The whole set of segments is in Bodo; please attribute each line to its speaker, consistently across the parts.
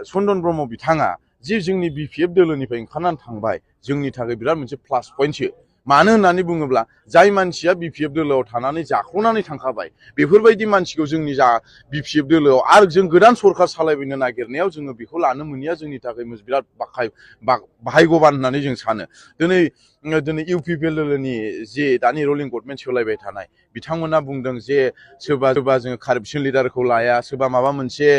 Speaker 1: चन्दन ब्रह्म बिथाङा जे जोंनि बिपिएफ दोलोनिफ्राय ओंखारनानै थांबाय जोंनि थाखाय बिराद मोनसे प्लास पइन्टसो मानो होननानै बुङोब्ला जाय मानसिया बिपिएफ दोलोआव थानानै जाख्ल'नानै थांखाबाय बेफोरबायदि मानसिखौ जोंनि जा बिपिएफ दोलोआव आरो जों गोदान सरखार सालायबोनो नागिरनायाव जोङो बेखौ लानो मोनैया जोंनि थाखाय बिराद भाग्यबान होननानै जों सानो दिनै इउपिपिएल दोलोनि जे दानि रुलिं गभर्नमेन्ट सोलायबाय थानाय बिथांमोना बुंदों जे सोरबा जोङो कारापसन लिडारखौ लाया सोरबा माबा मोनसे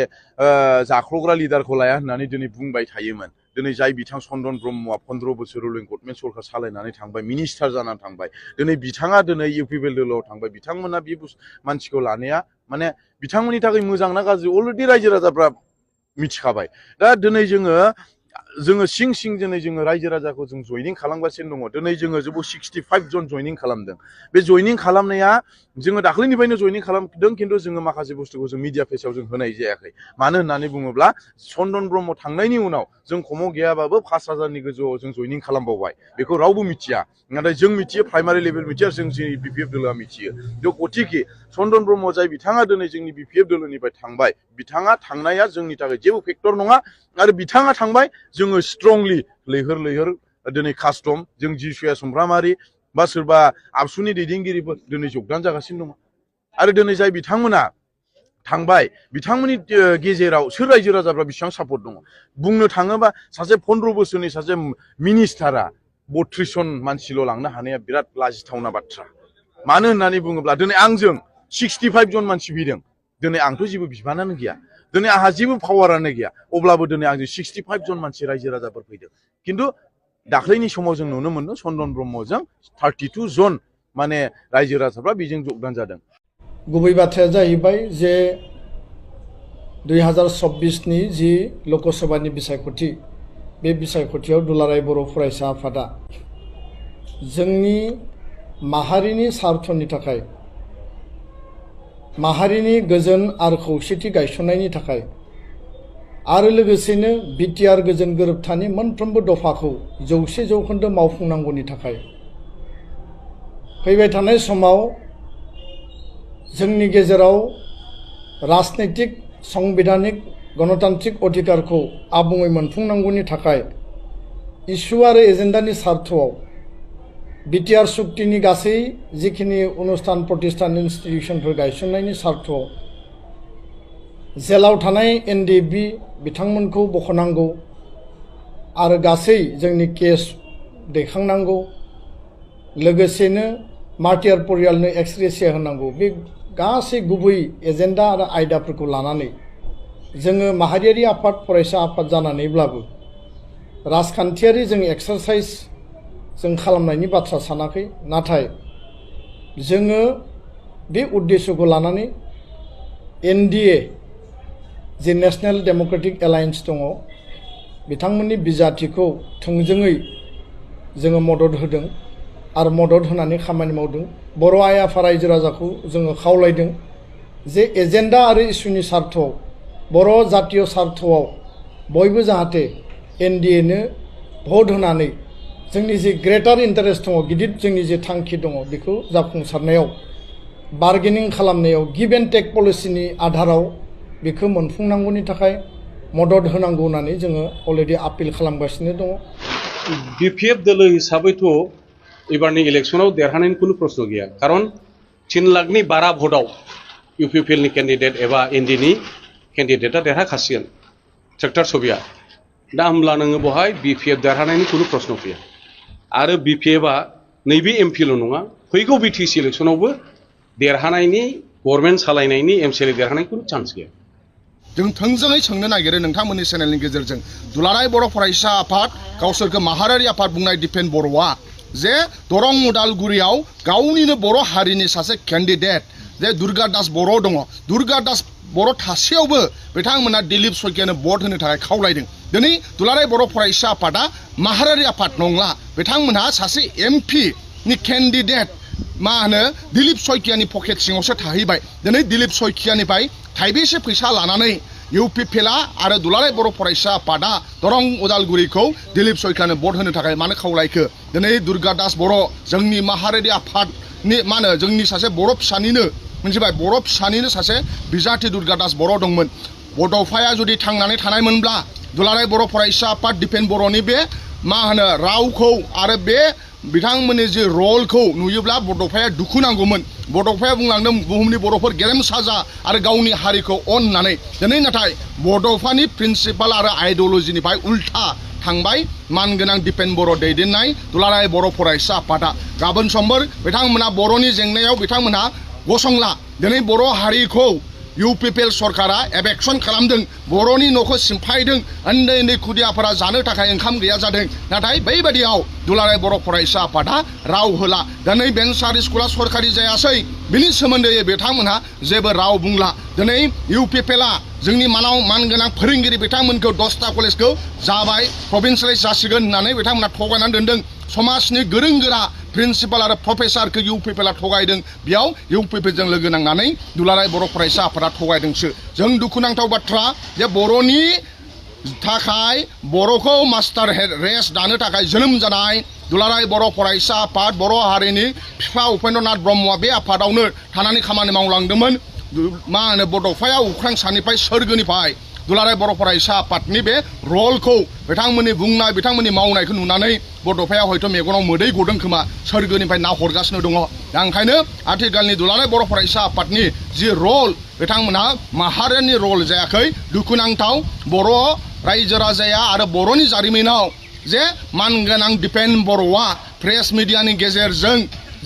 Speaker 1: जाख्ल'ग्रा लिडारखौ लाया होननानै दिनै बुंबाय थायोमोन दिनै जाय बिथां चन्दन ब्रह्मआ 15 बोसोर रुलिं गभर्नमेन्ट सरखार सालायनानै थांबाय मिनिस्टार जानानै थांबाय दिनै बिथाङा दिनै इउपिपिएल दोलोआव थांबाय बिथांमोना बे मानसिखौ लानाया माने बिथांमोननि थाखाय मोजां ना गाज्रि अलरेडि रायजो राजाफ्रा मिथिखाबाय दा दिनै जोङो सिं दिनै जोङो रायजो राजाखौ जों जयनिं खालामगासिनो दङ दिनै जोङो 65 जन जयनिं खालामदों बे जयनिं खालामनाया जोङो दाख्लैनिफ्रायनो जयनिं खालामदों खिन्थु जोङो माखासे बुस्थुखौ जों मिडिया फेसाव जों होनाय जायाखै मानो होननानै बुङोब्ला चन्दन ब्रह्म थांनायनि उनाव जों खमाव गैयाबाबो 5000नि गोजौआव जों जयनिं खालामबावबाय बेखौ रावबो मिथिया नाथाय जों मिथियो प्राइमारि लेभेल मिथिया जों जोंनि बिपिएफ दोलोआ मिथियो गथिखे चन्दन ब्रह्म जाय बिथाङा दिनै जोंनि बिपिएफ दोलोनिफ्राय थांबाय बिथाङा थांनाया जोंनि थाखाय जेबो फेक्टर नङा आरो बिथाङा थांबाय जोङो स्ट्रंलि लैहोर दिनै कास्टम जों जिसुया सुमफ्रामारि बा सोरबा आबसुनि दैदेनगिरिफोर दिनै जगदान जागासिनो दङ आरो दिनै जाय बिथांमोना थांबाय बिथांमोननि गेजेराव सोर रायजो राजाफ्रा बेसेबां सापर्ट दङ बुंनो थाङोबा सासे 15 बोसोरनि सासे मिनिस्टारा 32 जन मानसिल' लांनो हानाया बिराद लाजिथावना बाथ्रा मानो होननानै बुङोब्ला दिनै आंजों 65 जन मानसि फैदों दिनै आंथ' जेबो बिबानानो गैया दिनै आंहा जेबो पावारानो गैया अब्लाबो दिनै आंजों 65 जन मानसि रायजो राजाफोर फैदों खिन्थु दाख्लैनि समाव जों नुनो मोनदों चन्दन ब्रह्मजों 32 जन माने रायजो राजाफ्रा बेजों जगदान जादों
Speaker 2: गुबै बाथ्राया जाहैबाय जे 2024 नि जि लकसभानि बिसायख'थि बे बिसायख'थियाव दुलाराय बर' फरायसा आफादा जोंनि माहारिनि सार्थनि थाखाय माहारिनि गोजोन आरो खौसेथि गायसननायनि थाखाय आरो लोगोसेनो बिटिआर गोजोन गोरोबथानि मोनफ्रोमबो दफाखौ 100% मावफुंनांगौनि थाखाय फैबाय थानाय समाव जोंनि गेजेराव राजनैतिक संबिधानिक गणतान्त्रिक अधिकारखौ आबुङै मोनफुंनांगौनि थाखाय इसु आरो एजेन्डानि सार्थआव बिटिआर सुक्तिनि गासै जिखिनि अनुष्ठान प्रतिष्ठान इन्स्टिटिउसनफोर गायसननायनि सार्थआव जेलाव थानाय एनडिएफबि बिथांमोनखौ बख'नांगौ आरो गासै जोंनि केस दैखांनांगौ लोगोसेनो मार्टियार परियालनो एक्सग्रेसिया होनांगौ बे गासै गुबै एजेन्डा आरो आयदाफोरखौ लानानै जोङो माहारियारि आफाद फरायसा आफाद जानानैब्लाबो राजखान्थियारि जों एक्सारसाइज जों खालामनायनि बाथ्रा सानाखै नाथाय जोङो बे उद्देश्यखौ लानानै एनडिए जे नेशनेल डेमोक्रेटिक एलायन्स दङ बिथांमोननि बिजाथिखौ थोंजोङै जोङो मदद होदों आरो मदद होनानै खामानि मावदों बर' आइ आफा रायजो राजाखौ जोङो खावलायदों जे एजेन्डा आरो इसुनि सार्थआव बर' जातीय सार्थआव बयबो जाहाथे एनडिएनो भट होनानै जोंनि जे ग्रेटार इन्टारेस्ट दङ गिदिर जोंनि जे थांखि दङ बेखौ जाफुंसारनायाव बार्गेनिं खालामनायाव गिभ एन्ड टेक पलिसिनि आधाराव बेखौ मोनफुंनांगौनि थाखाय मदद होनांगौ होननानै जोङो अलरेडि आपिल खालामगासिनो दङ
Speaker 3: बिपिएफ दोलो हिसाबैथ' एबारनि इलेक्सनाव देरहानायनि कुनु प्रश्न गैया खारन 3 लाखनि बारा भटआव इउपिपिएलनि केन्डिडेट एबा एनडिनि केन्डिडेटआ देरहाखासिगोन ट्रेक्टर छबिया दा होमब्ला नोङो बहाय बिपिएफ देरहानायनि कुनु प्रश्न फैया आरो बिपिएफआ नैबे एमपिल' नङा फैगौ बिटिसि इलेक्सनावबो देरहानायनि गभर्नमेन्ट सालायनायनि एमसिएलए देरहानायनि कुनु चान्स गैया
Speaker 4: जों थोंजोङै सोंनो नागिरो नोंथांमोननि चेनेलनि गेजेरजों दुलाराय बर' फरायसा आफाद गावसोरखौ माहारियारि आफाद बुंनाय दिपेन बर'आ जे दरं उदालगुरियाव गावनिनो बर' हारिनि सासे केन्डिडेट जे दुर्गा दास बर' दङ दुर्गा दास बर' थासेयावबो बिथांमोना दिलीप शइकियानो भट होनो थाखाय खावलायदों दिनै दुलाराय बर' फरायसा आफादा माहारियारि आफाद नंला बिथांमोनहा सासे एमपि नि केन्डिडेट मा होनो दिलीप शइकियानि पकेट सिङावसो थाहैबाय दिनै दिलीप शइकियानिफ्राय थाइबेसे फैसा लानानै इउपिपिएलआ आरो दुलाराय बर' फरायसा आफादा दरं उदालगुरिखौ दिलीप शइकियानो भट होनो थाखाय मानो खावलायखो दिनै दुर्गा दास बर' जोंनि माहारियारि आफादनि मा होनो जोंनि सासे बर' फिसानिनो मोनथिबाय बर' फिसानिनो सासे बिजाथि दुर्गा दास बर' दंमोन बड'फाया जुदि थांनानै थानायमोनब्ला दुलाराय बर' फरायसा आफाद दिफेन बर'नि बे मा होनो रावखौ आरो बे बिथांमोननि जे रलखौ नुयोब्ला बड'फाया दुखु नांगौमोन बड'फाया बुंलांदों बुहुमनि बर'फोर गेरेमसा जा आरो गावनि हारिखौ अननानै दिनै नाथाय बड'फानि प्रिन्सिपाल आरो आइडिअलजिनिफ्राय उल्था थांबाय मानगोनां दिपेन बर' दैदेननाय दुलाराय बर' फरायसा आफादा गाबोन समफोर बिथांमोना बर'नि जेंनायाव बिथांमोनहा गसंला दिनै बर' हारिखौ UPPL सरकारा एबेक्सन खालामदों बर'नि न'खौ सिमफायदों उन्दै उन्दै खुदियाफोरा जानो थाखाय ओंखाम गैया जादों नाथाय बैबादियाव दुलाराय बर' फरायसा आफादा राव होला दिनै भेन्सार स्कुला सरकारि जायासै बिनि सोमोन्दै बिथांमोनहा जेबो राव बुंला दिनै UPPLआ जोंनि मानगोनां फोरोंगिरि बिथांमोनखौ 10टा कलेजखौ जाबाय प्रभिन्सियेलाइज जासिगोन होननानै बिथांमोना थगायनानै दोनदों समाजनि गोरों गोरा प्रिन्सिपाल आरो प्रफेसारखौ UPPLआ थगायदों बेयाव UPPLजों लोगो नांनानै दुलाराय बर' फरायसा आफादा थगायदोंसो जों दुखुनांथाव बाथ्रा जे बर'नि थाखाय बर'खौ मास्टार रेस दानो थाखाय जोनोम जानाय दुलाराय बर' फरायसा आफाद बर' हारिनि बिफा उपेन्द्रनाथ ब्रह्मआ बे आफादावनो थानानै खामानि मावलांदोंमोन मा होनो बड'फाया अख्रां सानिफ्राय सोरगोनिफ्राय दुलाराय बर' फरायसा आफादनि बे रलखौ बिथांमोननि बुंनाय बिथांमोननि मावनायखौ नुनानै बड'फाया हयथ' मेगनाव मोदै गदों खोमा सोरगोनिफ्राय नाहरगासिनो दङ दा ओंखायनो आथिखालनि दुलाराय बर' फरायसा आफादनि जि रल बिथांमोनहा माहारियानि रल जायाखै दुखुनांथाव बर' रायजो राजाया आरो बर'नि जारिमिनाव जे मानगोनां दिपेन बर'आ प्रेस मिडियानि गेजेरजों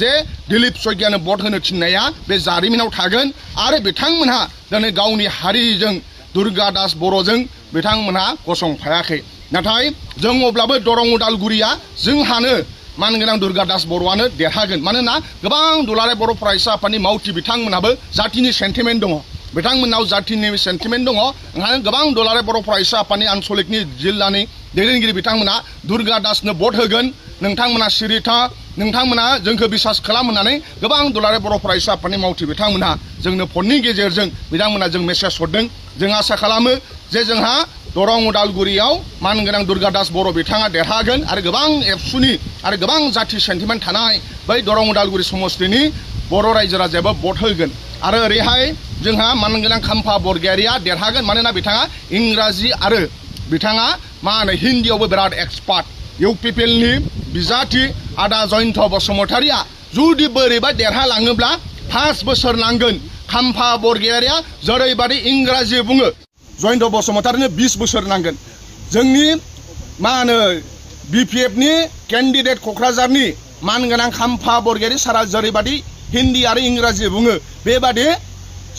Speaker 4: जे दिलीप शइकियानो भट होनो थिननाया बे जारिमिनाव थागोन आरो बिथांमोनहा दिनै गावनि हारिजों दुर्गा दास बर'जों बिथांमोनहा गसंफायाखै नाथाय जों अब्लाबो दरं उदालगुरिया जोंहानो मानगोनां दुर्गा दास बर'आनो देरहागोन मानोना गोबां दुलाराय बर' फरायसा आफादनि मावथि बिथांमोनहाबो जातिनि सेन्टिमेन्ट दङ बिथांमोननाव जातिनि सेन्टिमेन्ट दङ ओंखायनो गोबां दुलाराय बर' फरायसा आफादनि आनसलिकनि जिल्लानि दैदेनगिरि बिथांमोना दुर्गा दासनो भट होगोन नोंथांमोना सिरिथा नोंथांमोना जोंखौ बिसास खालाम होननानै गोबां दुलाराय बर' फरायसा आफादनि मावथि बिथांमोनहा जोंनो फननि गेजेरजों बिथांमोना जों मेसेज हरदों जों आसा खालामो जे जोंहा दरं उदालगुरियाव मानगोनां दुर्गा दास बर' बिथाङा देरहागोन आरो गोबां एबसुनि आरो गोबां जाथि सेन्टिमेन्ट थानाय बै दरं उदालगुरि समस्तिनि बर' रायजो राजायाबो भट होगोन आरो ओरैहाय जोंहा मानगोनां खाम्फा बरगयारिया देरहागोन मानोना बिथाङा इंराजि आरो बिथाङा मा होनो हिन्दीयावबो बिराद एक्सपार्ट UPPLनि बिजाथि आदा जयन्त बसुमतारिया जुदि बोरैबा देरहालाङोब्ला 5 बोसोर नांगोन खाम्फा बरगयारिया जेरैबादि इंराजि बुङो जयन्त बसुमतारिनो 20 बोसोर नांगोन जोंनि मा होनो BPFनि केन्डिडेट क'क्राझारनि मानगोनां खाम्फा बरगयारि सारा जेरैबादि हिन्दी आरो इंराजि बुङो बेबादि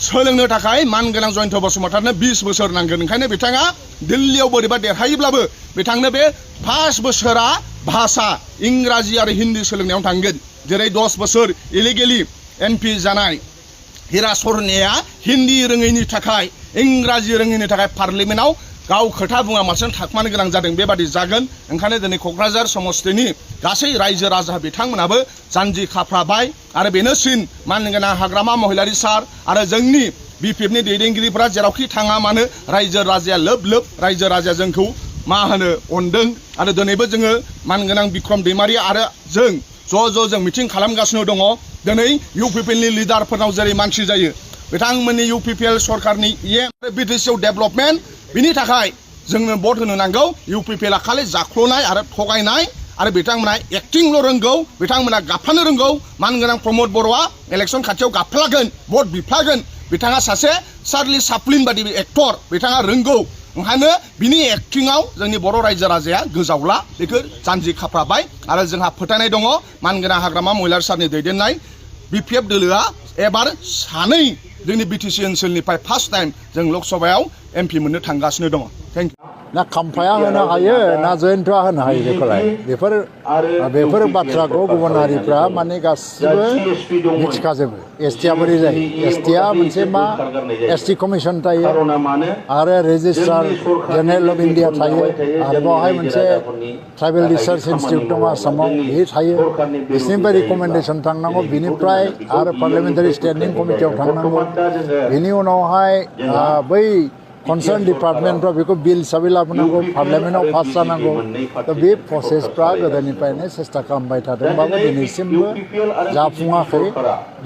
Speaker 4: सोलोंनो थाखाय मानगोनां जयन्त बसुमतारिनो 20 बोसोर नांगोन ओंखायनो बिथाङा दिल्लीयाव बोरैबा देरहायोब्लाबो बिथांनो बे 5 बोसोरा भाषा इंराजि आरो हिन्दी सोलोंनायाव थांगोन जेरै 10 बोसोर इलिगेलि MP जानाय हिरा सरनेया हिन्दी रोङैनि थाखाय इंराजि रोङैनि थाखाय पार्लिमेन्टआव गाव खोथा बुङामालासिनो थाखुमानो गोनां जादों बेबादि जागोन ओंखायनो दिनै क'क्राझार समस्तिनि गासै रायजो राजा बिथांमोनाबो जानजि खाफ्राबाय आरो बेनोसिन मानगोनां हाग्रामा महिलारि सार आरो जोंनि BPFनि दैदेनगिरिफोरा जेरावखि थाङा मानो रायजो राजाया लोब लोब रायजो राजाया जोंखौ मा होनो अनदों आरो दिनैबो जोङो मानगोनां बिक्रम दैमारि आरो जों ज' मिटिं खालामगासिनो दङ दिनै UPPLनि लिडारफोरनाव जेरै मानसि जायो बिथांमोननि UPPL सरकारनि BTCआव डेभेलपमेन्ट बिनि थाखाय जोंनो भट होनो नांगौ UPPLआ खालि जाख्ल'नाय आरो थगायनाय आरो बिथांमोना एक्टिंल' रोंगौ बिथांमोना गाबफ्लानो रोंगौ मानगोनां प्रमद बर'आ इलेक्सन खाथियाव गाबफ्लागोन भट बिफ्लागोन बिथाङा सासे चार्ली चाप्लिन बादि एक्टर बिथाङा रोंगौ ओंखायनो बिनि एक्टिंआव जोंनि बर' रायजो राजाया गोजावला बेखौ जानजि खाफ्राबाय आरो जोंहा फोथायनाय दङ मानगोनां हाग्रामा महिलारि सारनि दैदेननाय BPF दोलोआ एबार सानै जोंनि BTC ओनसोलनिफ्राय फार्स्ट टाइम जों लकसभायाव MP मोननो थांगासिनो दङ थेंक इउ
Speaker 5: ना खाम्फाया होनो हायो ना जयन्तआ होनो हायो बेखौलाय बेफोर बाथ्राखौ गुबुन हारिफ्रा माने गासिबो मिथिखाजोबो STआ बोरै जायो STआ मोनसे मा ST कमिसन थायो आरो रेजिस्ट्रार जेनेरेल अफ इन्डिया थायो आरो बावहाय मोनसे ट्राइबेल रिसार्च इन्स्टिटिउट दङ आसामाव बे थायो बिसोरनिफ्राय रिकमेन्डेसन थांनांगौ बिनिफ्राय आरो पार्लियामेन्टारि स्टेन्डिं कमिटियाव थांनांगौ बिनि उनावहाय बै कनसार्न डिपार्टमेन्टफ्रा बेखौ बिल हिसाबै लाबोनांगौ पार्लियामेन्टआव पास जानांगौ दा बे प्रसेसफ्रा गोदोनिफ्रायनो सेस्था खालामबाय थादोंबाबो दिनैसिमबो जाफुङाखै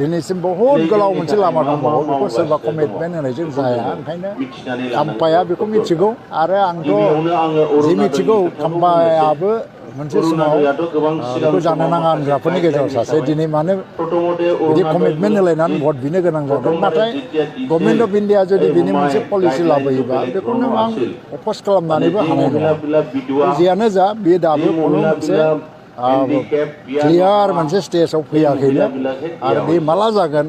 Speaker 5: दिनैसिम बहुद गोलाव मोनसे लामा दंबावो बेखौ सोरबा कमिटमेन्ट होनायजों जाया ओंखायनो खाम्फाया बेखौ मिथिगौ आरो आंथ' जि मिथिगौ खाम्फायाबो मोनसे समाव बेखौ जानो नाङा होनग्राफोरनि गेजेराव सासे दिनै मानो बिदि कमिटमेन्ट होलायनानै भट बिनो गोनां जादों नाथाय गभर्नमेन्ट अफ इन्डिया जुदि बिनि मोनसे पलिसि लाबोयोबा बेखौ नों आं अप'ज खालामनानैबो हानाय नङा जियानो जा बेयो दाबो खुनु मोनसे क्लियार मोनसे स्टेजाव फैयाखैनो आरो बे माला जागोन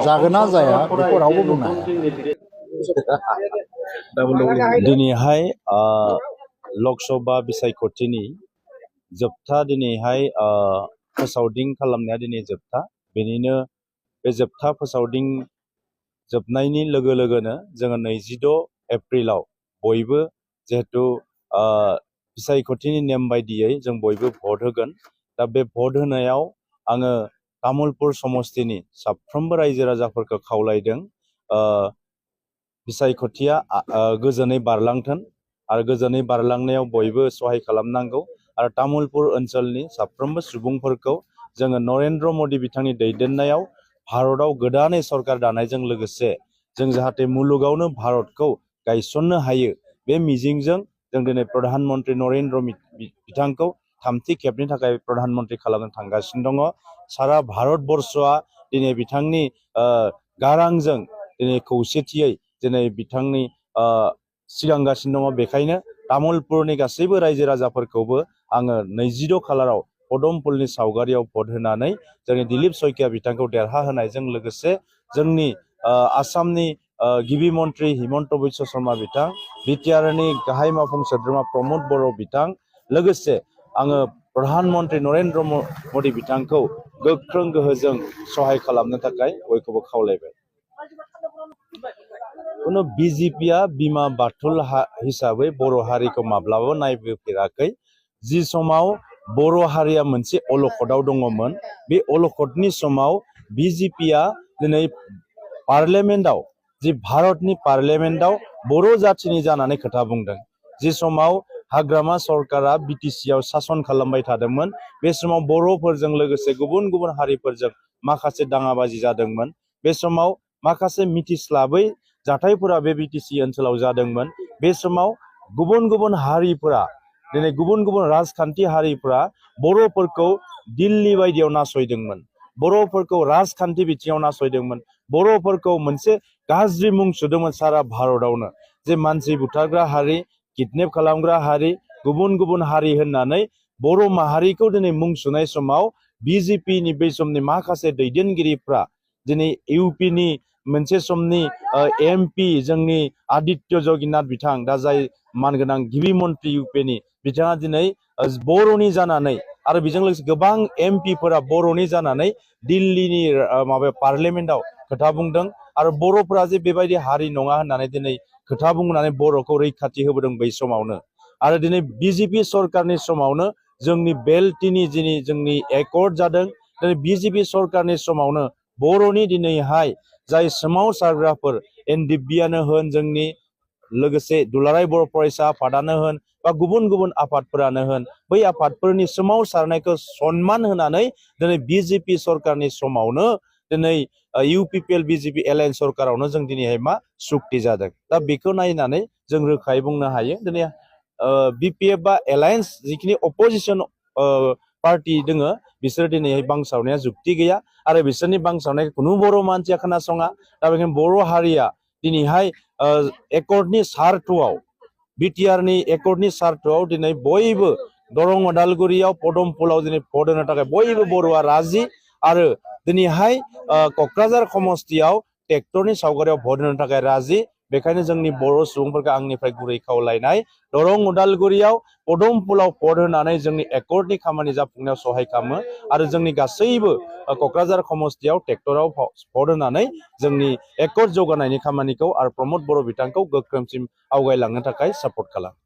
Speaker 5: जागोना जाया बेखौ रावबो बुंनो हाया
Speaker 6: दिनैहाय लकसभा बिसायख'थिनि जोबथा दिनैहाय फोसावदिं खालामनाया दिनै जोबथा बेनिनो बे जोबथा फोसावदिं जोबनायनि लोगो लोगोनो जोङो 26 एप्रिलाव बयबो जिहेतु बिसायख'थिनि नेम बायदियै जों बयबो भट होगोन दा बे भट होनायाव आङो तामुलपुर समस्तिनि साफ्रोमबो रायजो राजाफोरखौ खावलायदों बिसायख'थिया गोजोनै बारलांथों आरो गोजोनै बारलांनायाव बयबो सहाय खालामनांगौ आरो तामुलपुर ओनसोलनि साफ्रोमबो सुबुंफोरखौ जोङो नरेन्द्र मदि बिथांनि दैदेननायाव भारतआव गोदानै सरकार दानायजों लोगोसे जों जाहाथे मुलुगावनो भारतखौ गायसननो हायो बे मिजिंजों जों दिनै प्रधान मन्त्रि नरेन्द्र बिथांखौ थामथि खेबनि थाखाय प्रधान मन्त्रि खालामनो थांगासिनो दङ सारा भारतबर्षआ दिनै बिथांनि गारांजों दिनै खौसेथियै दिनै बिथांनि सिगांगासिनो दङ बेखायनो तामुलपुरनि गासैबो रायजो राजाफोरखौबो आङो 26 खालाराव पदमफुलनि सावगारियाव भट होनानै जोंनि दिलीप शइकिया बिथांखौ देरहाहोनायजों लोगोसे जोंनि आसामनि गिबि मन्त्रि हिमन्त बिश्व शर्मा बिथां बिटिआरनि गाहाय मावफुं सोद्रोमा प्रमद बर' बिथां लोगोसे आङो प्रधान मन्त्रि नरेन्द्र मदि बिथांखौ गोख्रों गोहोजों सहाय खालामनो थाखाय बयखौबो खावलायबाय कुनु बिजेपिया बिमा बाथुल हिसाबै बर' हारिखौ माब्लाबा नायबोफेराखै जि समाव बर' हारिया मोनसे अलखदाव दङमोन बे अलखदनि समाव बिजेपिया दिनै पार्लियामेन्टआव जि भारतनि पार्लियामेन्टआव बर' जाथिनि जानानै खोथा बुंदों जि समाव हाग्रामा सरकारा बिटिसिआव सासन खालामबाय थादोंमोन बे समाव बर'फोरजों लोगोसे गुबुन गुबुन हारिफोरजों माखासे दाङाबाजि जादोंमोन बे समाव माखासे मिथिस्लाबै जाथायफोरा बे बिटिसि ओनसोलाव जादोंमोन बे समाव गुबुन गुबुन हारिफोरा दिनै गुबुन गुबुन राजखान्थि हारिफोरा बर'फोरखौ दिल्ली बायदियाव नासयदोंमोन बर'फोरखौ राजखान्थि बिथिङाव नासयदोंमोन बर'फोरखौ मोनसे गाज्रि मुं सुदोंमोन सारा भारतआवनो जे मानसि बुथारग्रा हारि किडनेप खालामग्रा हारि गुबुन गुबुन हारि होननानै बर' माहारिखौ दिनै मुं सुनाय समाव बिजेपिनि बै समनि माखासे दैदेनगिरिफ्रा दिनै इउपिनि मोनसे समनि एमपि जोंनि आदित्य जगिनाथ बिथां दा जाय मानगोनां गिबि मन्त्रि इउपिनि बिथाङा दिनै बर'नि जानानै आरो बेजों लोगोसे गोबां एमपिफोरा बर'नि जानानै दिल्लीनि माबायाव पार्लियामेन्टआव खोथा बुंदों आरो बर'फोरा जे बेबायदि हारि नङा होननानै दिनै खोथा बुंनानै बर'खौ रैखाथि होबोदों बै समावनो आरो दिनै बिजेपि सरकारनि समावनो जोंनि बेल्टिनि जोंनि एकर्ड जादों दिनै बिजेपि सरकारनि समावनो बर'नि दिनैहाय जाय सोमावसारग्राफोर एनडिएफबिआनो होन जोंनि लोगोसे दुलाराय बर' फरायसा आफादानो होन बा गुबुन गुबुन आफादफोरानो होन बै आफादफोरनि सोमावसारनायखौ सनमान होनानै दिनै बिजेपि सरकारनि समावनो दिनै इउपिपिएल बिजेपि एलायन्स सरकारावनो जों दिनैहाय मा सुक्ति जादों दा बेखौ नायनानै जों रोखायै बुंनो हायो दिनै बिपिएफ बा एलायन्स जिखिनि अपोजिसन पार्टी दोङो बिसोर दिनैहाय बांसावनाया जुक्ति गैया आरो बिसोरनि बांसावनायखौ खुनु बर' मानसिया खोनासङा दा बेखायनो बर' हारिया दिनैहाय एकर्डनि सार्थआव बिटिआरनि एकर्डनि सार्थआव दिनै बयबो दरं अदालगुरियाव पदमफुलाव दिनै भट होनो थाखाय बयबो बर'आ राजि आरो दिनैहाय क'क्राझार समस्तियाव ट्रेक्टरनि सावगारियाव भट होनो थाखाय राजि बेखायनो जोंनि बर' सुबुंफोरखौ आंनिफ्राय गुरै खावलायनाय दरं अदालगुरियाव पदमफुलाव भट होनानै जोंनि एकर्डनि खामानि जाफुंनायाव सहाय खालामो आरो जोंनि गासैबो क'क्राझार समस्तियाव ट्रेक्टराव भट होनानै जोंनि एकर्ड जौगानायनि खामानिखौ आरो प्रमद बर' बिथांखौ गोख्रोंसिम आवगायलांनो थाखाय सापर्ट खालामो